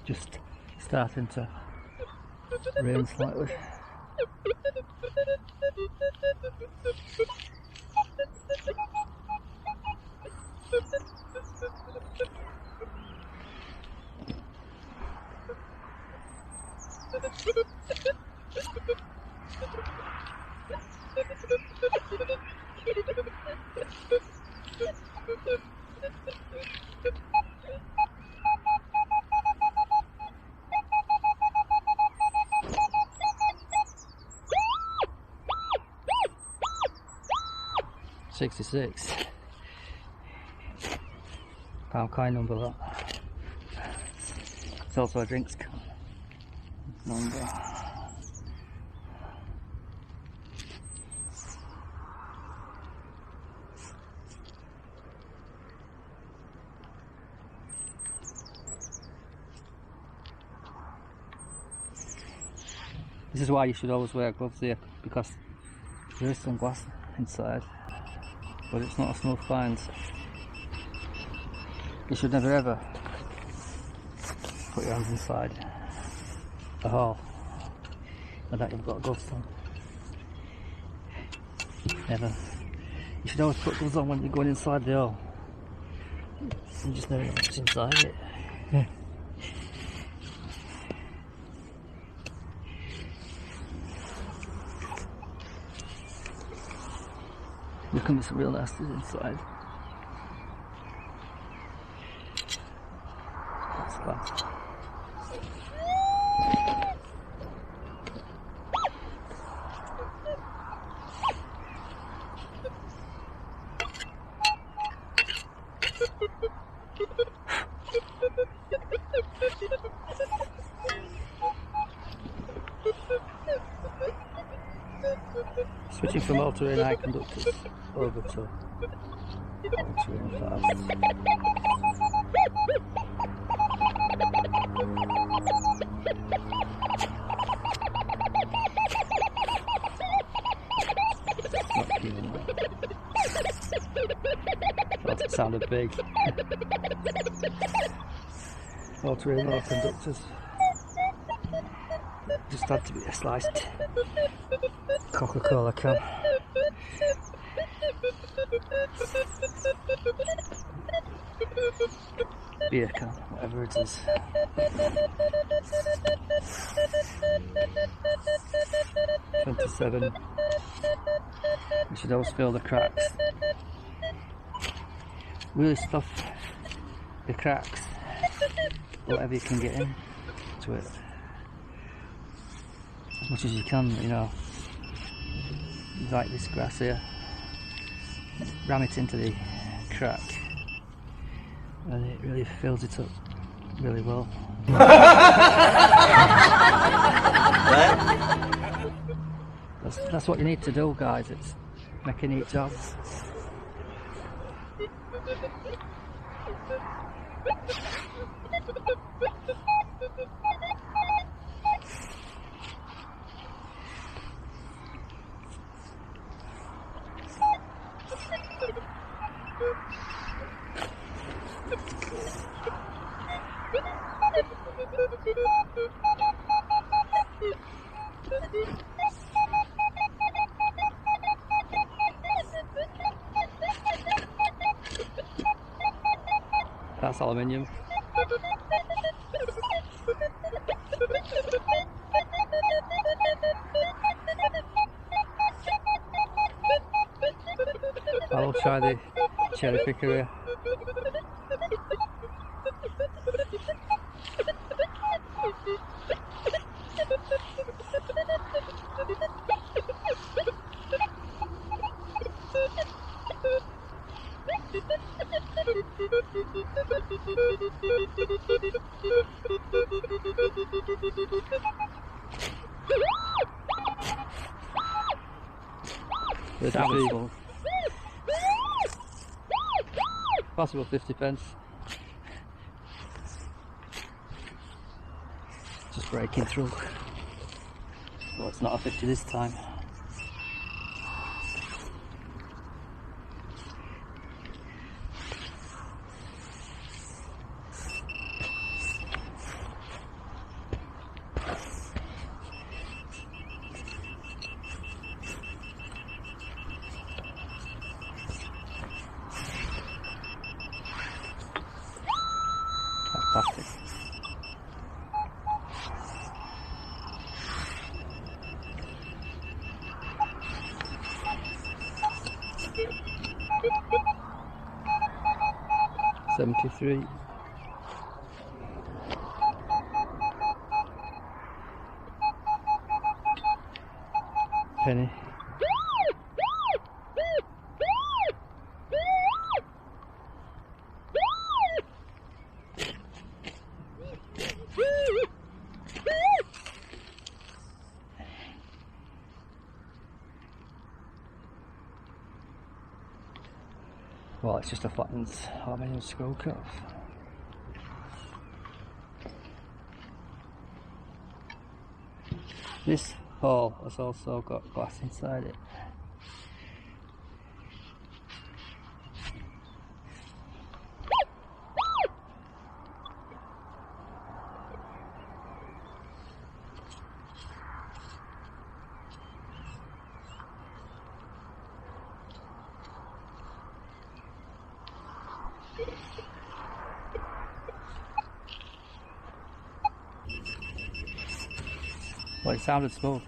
just starting to rain slightly. £66. Pound coin number that. It's also a drinks number. This is why you should always wear gloves here, because there is some glass inside, but it's not a smooth find. You should never ever put your hands inside a hole like that you've got gloves on. Never. You should always put gloves on when you're going inside the hole. You just never know what's inside it. There can be some real nasties inside. That's glass. Switching from all-terrain high conductors over to all-terrain fast. Not keen on that. Thought it sounded big. All-terrain low conductors. Just had to be a sliced Coca-Cola can. Beer can, whatever it is. $27. You should always fill the cracks. Really stuff the cracks, whatever you can get in to it, as much as you can, you know. Like this grass here, ram it into the crack and it really fills it up really well. That's what you need to do, guys. It's make a neat job. That's aluminium. I'll try the cherry picker here. Possible 50p. Just breaking through. Well, it's not a 50 this time. 73. Penny. Well, it's just a flattened Armenian scroll cuff. This hole has also got glass inside it. Well, it sounded smooth.